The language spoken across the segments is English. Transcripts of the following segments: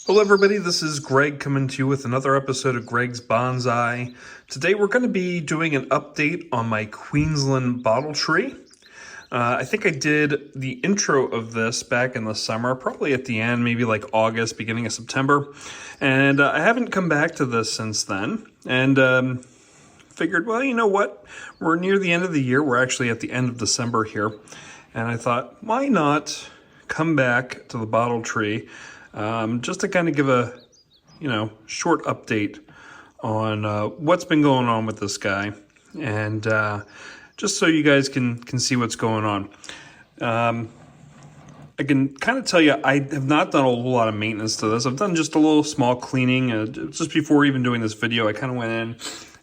Hello everybody, this is Greg coming to you with another episode of Greg's Bonsai. Today we're going to be doing an update on my Queensland bottle tree. I think I did the intro of this back in the summer, probably at the end, maybe like August, beginning of September. And I haven't come back to this since then. And figured, well, you know what? We're near the end of the year. We're actually at the end of December here. And I thought, why not come back to the bottle tree just to kind of give a, short update on what's been going on with this guy, and just so you guys can see what's going on. I can kind of tell you I have not done a whole lot of maintenance to this. I've done just a little small cleaning. Just before even doing this video, I kind of went in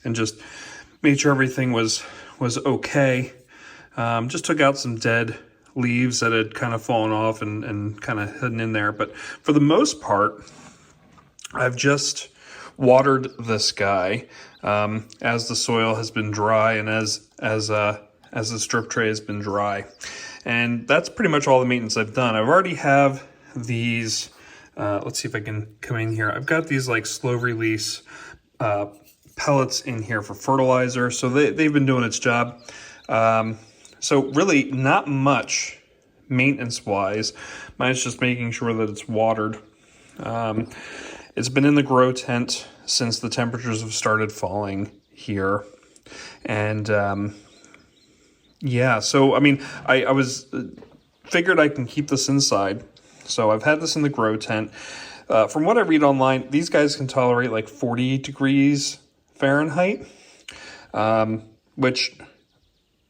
and just made sure everything was okay. Just took out some dead leaves that had kind of fallen off and kind of hidden in there. But for the most part, I've just watered this guy as the soil has been dry and as the strip tray has been dry. And that's pretty much all the maintenance I've done. I've already have these, let's see if I can come in here. I've got these like slow release pellets in here for fertilizer. So they've been doing its job. So really not much maintenance-wise. Mine's just making sure that it's watered. It's been in the grow tent since the temperatures have started falling here. And yeah, so I mean, I was figured I can keep this inside. So I've had this in the grow tent. From what I read online, these guys can tolerate like 40 degrees Fahrenheit, which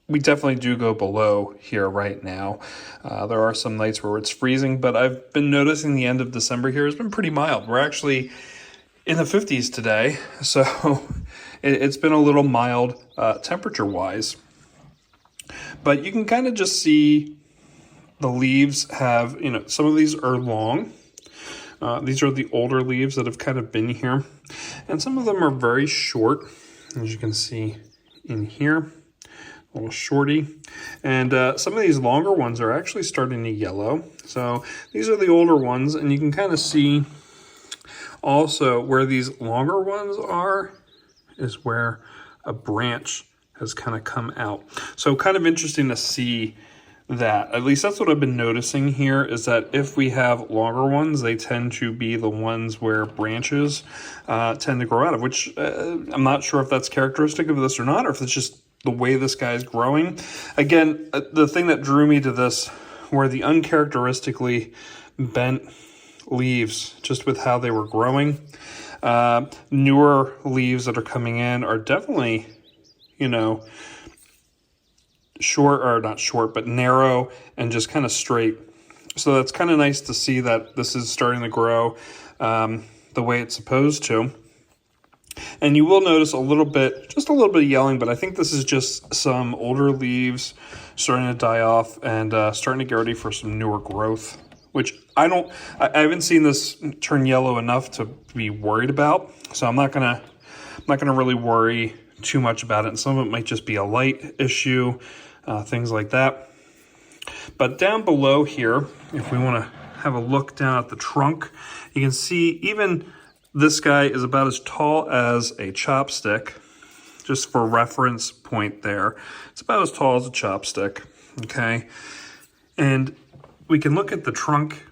we definitely do go below here right now. There are some nights where it's freezing, but I've been noticing the end of December here has been pretty mild. We're actually in the 50s today, so it's been a little mild temperature-wise. But you can kind of just see the leaves have, some of these are long. These are the older leaves that have kind of been here. And some of them are very short, as you can see in here. A little shorty, and some of these longer ones are actually starting to yellow. So these are the older ones, and you can kind of see also where these longer ones are is where a branch has kind of come out. So kind of interesting to see that. At least that's what I've been noticing here, is that if we have longer ones, they tend to be the ones where branches tend to grow out of, which I'm not sure if that's characteristic of this or not, or if it's just the way this guy's growing. Again, the thing that drew me to this were the uncharacteristically bent leaves, just with how they were growing. Newer leaves that are coming in are definitely, short, or not short, but narrow and just kind of straight. So that's kind of nice to see that this is starting to grow the way it's supposed to. And you will notice just a little bit of yellowing, but I think this is just some older leaves starting to die off and starting to get ready for some newer growth, which I haven't seen this turn yellow enough to be worried about. So I'm not gonna really worry too much about it. And some of it might just be a light issue, things like that. But down below here, if we want to have a look down at the trunk, you can see even this guy is about as tall as a chopstick, just for reference point there. It's about as tall as a chopstick, okay? And we can look at the trunk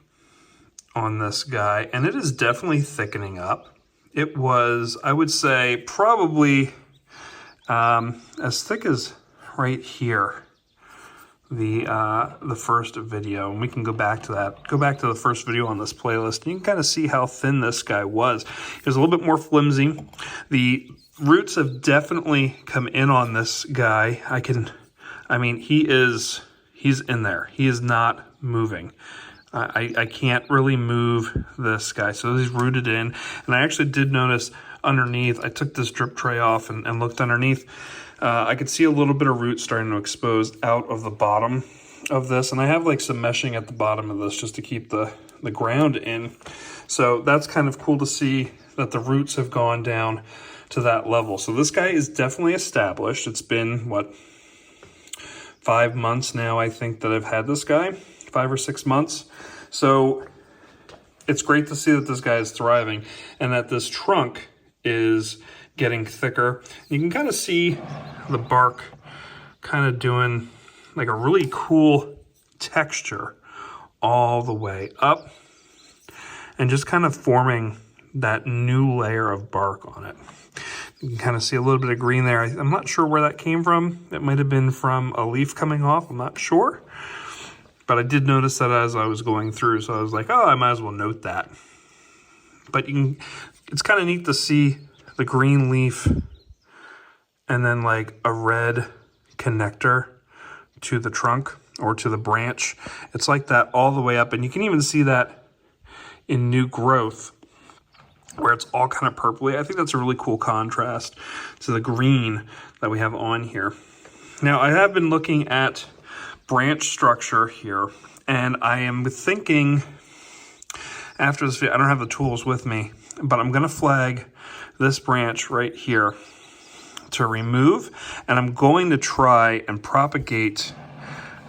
on this guy, and it is definitely thickening up. It was, I would say, probably as thick as right here, the first video, and we can go back to that. Go back to the first video on this playlist, and you can kind of see how thin this guy was. He was a little bit more flimsy. The roots have definitely come in on this guy. He's in there. He is not moving. I can't really move this guy, so he's rooted in. And I actually did notice underneath, I took this drip tray off and looked underneath. I could see a little bit of root starting to expose out of the bottom of this. And I have like some meshing at the bottom of this just to keep the ground in. So that's kind of cool to see that the roots have gone down to that level. So this guy is definitely established. It's been, 5 months now, I think, that I've had this guy. 5 or 6 months. So it's great to see that this guy is thriving and that this trunk is getting thicker. You can kind of see the bark kind of doing like a really cool texture all the way up and just kind of forming that new layer of bark on it. You can kind of see a little bit of green there. I'm not sure where that came from. It might have been from a leaf coming off. I'm not sure. But I did notice that as I was going through. So I was like, oh, I might as well note that. But it's kind of neat to see the green leaf and then like a red connector to the trunk or to the branch. It's like that all the way up. And you can even see that in new growth, where it's all kind of purpley. I think that's a really cool contrast to the green that we have on here. Now, I have been looking at branch structure here, and I am thinking after this video, I don't have the tools with me, but I'm going to flag this branch right here to remove, and I'm going to try and propagate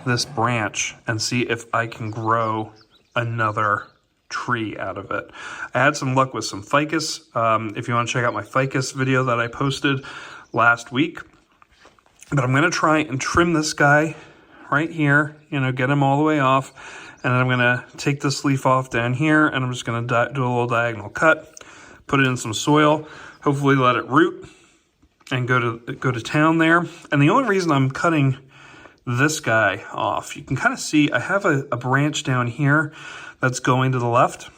this branch and see if I can grow another tree out of it. I had some luck with some ficus. If you want to check out my ficus video that I posted last week, but I'm going to try and trim this guy right here, get him all the way off, and then I'm going to take this leaf off down here, and I'm just going to do a little diagonal cut, put it in some soil, hopefully let it root and go to town there. And the only reason I'm cutting this guy off, you can kind of see I have a branch down here that's going to the left.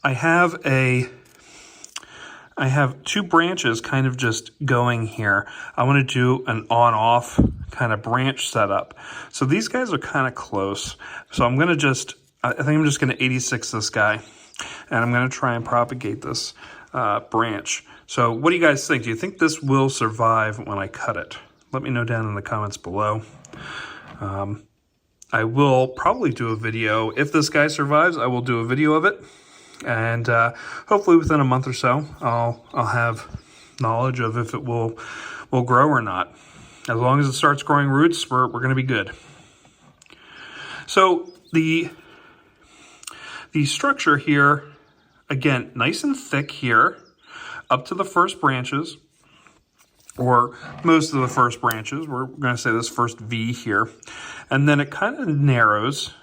I have two branches kind of just going here. I want to do an on-off kind of branch setup. So these guys are kind of close. So I'm going to I think I'm just going to 86 this guy, and I'm going to try and propagate this branch. So what do you guys think? Do you think this will survive when I cut it? Let me know down in the comments below. I will probably do a video. If this guy survives, I will do a video of it. And hopefully within a month or so, I'll have knowledge of if it will grow or not. As long as it starts growing roots, we're going to be good. So the structure here, again, nice and thick here, up to the first branches, or most of the first branches. We're going to say this first V here. And then it kind of narrows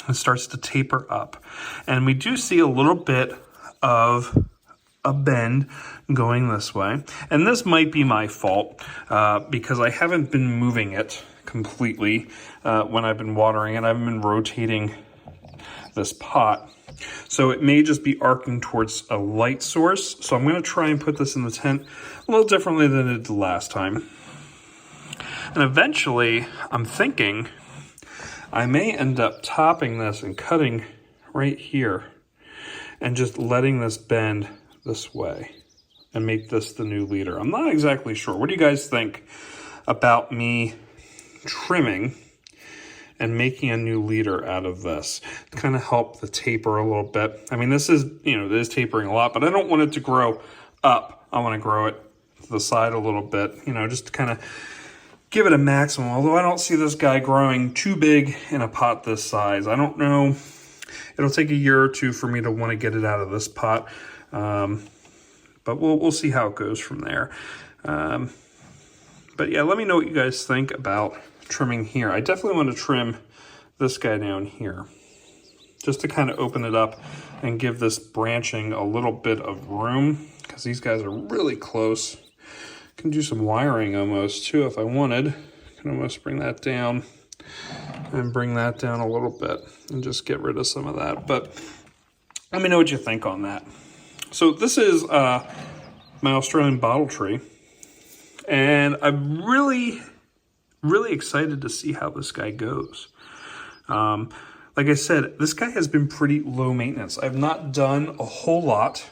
and starts to taper up. And we do see a little bit of a bend going this way. And this might be my fault because I haven't been moving it completely when I've been watering it. I've been rotating this pot. So it may just be arcing towards a light source. So I'm going to try and put this in the tent a little differently than it did the last time. And eventually, I'm thinking I may end up topping this and cutting right here and just letting this bend this way and make this the new leader. I'm not exactly sure. What do you guys think about me trimming and making a new leader out of this to kind of help the taper a little bit? I mean, this is, it is tapering a lot, but I don't want it to grow up. I want to grow it to the side a little bit, just to kind of give it a maximum. Although I don't see this guy growing too big in a pot this size. I don't know. It'll take a year or two for me to want to get it out of this pot. But we'll see how it goes from there. But yeah, let me know what you guys think about trimming here. I definitely want to trim this guy down here just to kind of open it up and give this branching a little bit of room, because these guys are really close. Can do some wiring almost too if I wanted. Can almost bring that down and bring that down a little bit and just get rid of some of that. But let me know what you think on that. So this is my Australian bottle tree, and I'm really excited to see how this guy goes. Like I said, this guy has been pretty low maintenance. I've not done a whole lot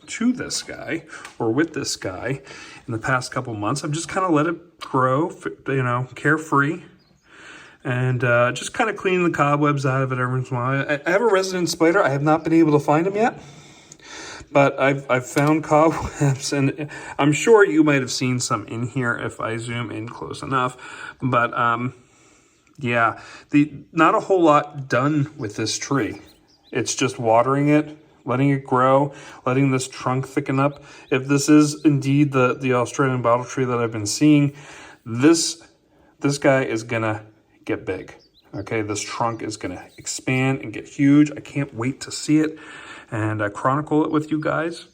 to this guy or with this guy in the past couple months. I've just kind of let it grow, carefree, and just kind of cleaning the cobwebs out of it every once in a while. I have a resident spider. I have not been able to find him yet, but I've found cobwebs, and I'm sure you might have seen some in here if I zoom in close enough. But yeah, not a whole lot done with this tree. It's just watering it, letting it grow, letting this trunk thicken up. If this is indeed the Australian bottle tree that I've been seeing, this guy is gonna get big. Okay, this trunk is gonna expand and get huge. I can't wait to see it and chronicle it with you guys.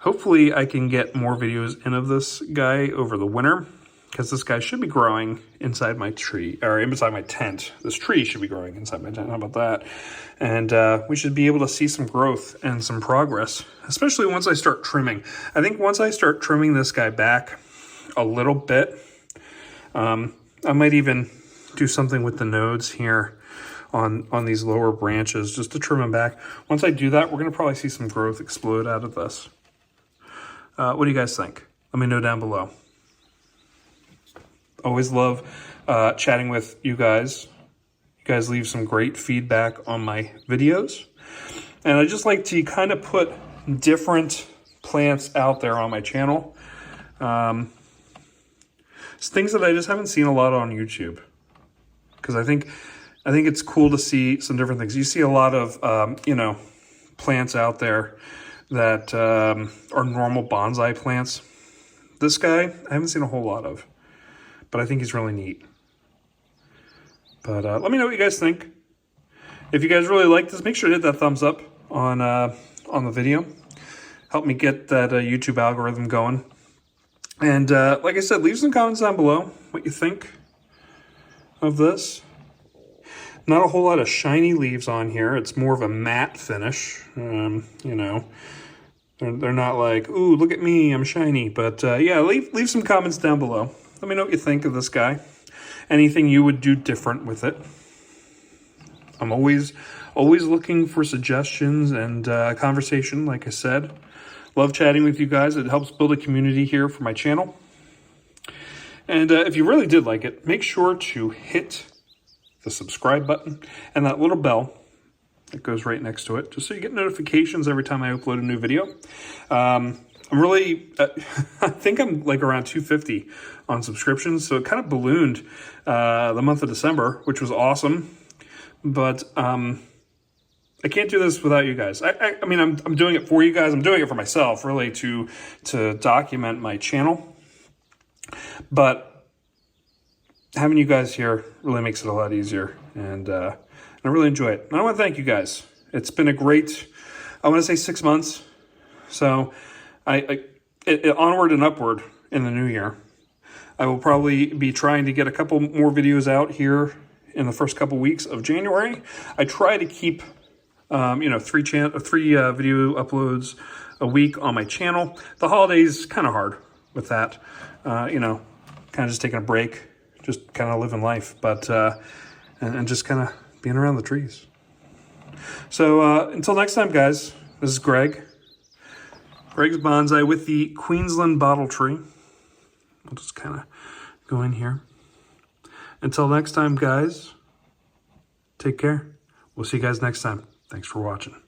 Hopefully I can get more videos in of this guy over the winter, because this guy should be growing inside my tree, or inside my tent. This tree should be growing inside my tent. How about that? And we should be able to see some growth and some progress, especially once I start trimming. I think once I start trimming this guy back a little bit, I might even do something with the nodes here on these lower branches just to trim them back. Once I do that, we're going to probably see some growth explode out of this. What do you guys think? Let me know down below. Always love chatting with you guys. You guys leave some great feedback on my videos. And I just like to kind of put different plants out there on my channel. It's things that I just haven't seen a lot on YouTube. Because I think it's cool to see some different things. You see a lot of, you know, plants out there that are normal bonsai plants. This guy, I haven't seen a whole lot of. But I think he's really neat. But let me know what you guys think. If you guys really like this, make sure to hit that thumbs up on the video. Help me get that YouTube algorithm going. And like I said, leave some comments down below what you think of this. Not a whole lot of shiny leaves on here. It's more of a matte finish. You know, they're not like, ooh, look at me, I'm shiny. But yeah, leave some comments down below. Let me know what you think of this guy. Anything you would do different with it. I'm always looking for suggestions and conversation, like I said. Love chatting with you guys. It helps build a community here for my channel. And if you really did like it, make sure to hit the subscribe button and that little bell that goes right next to it, just so you get notifications every time I upload a new video. I'm really, I think I'm like around 250 on subscriptions, so it kind of ballooned the month of December, which was awesome. But I can't do this without you guys. I mean, I'm doing it for you guys. I'm doing it for myself, really, to document my channel. But having you guys here really makes it a lot easier, and I really enjoy it. And I want to thank you guys. It's been a great, I want to say 6 months. So onward and upward in the new year. I will probably be trying to get a couple more videos out here in the first couple weeks of January. I try to keep, you know, three video uploads a week on my channel. The holidays kind of hard with that, you know, kind of just taking a break, just kind of living life, but and just kind of being around the trees. So until next time, guys, this is Greg's Bonsai with the Queensland bottle tree. I'll just kind of go in here. Until next time, guys, take care. We'll see you guys next time. Thanks for watching.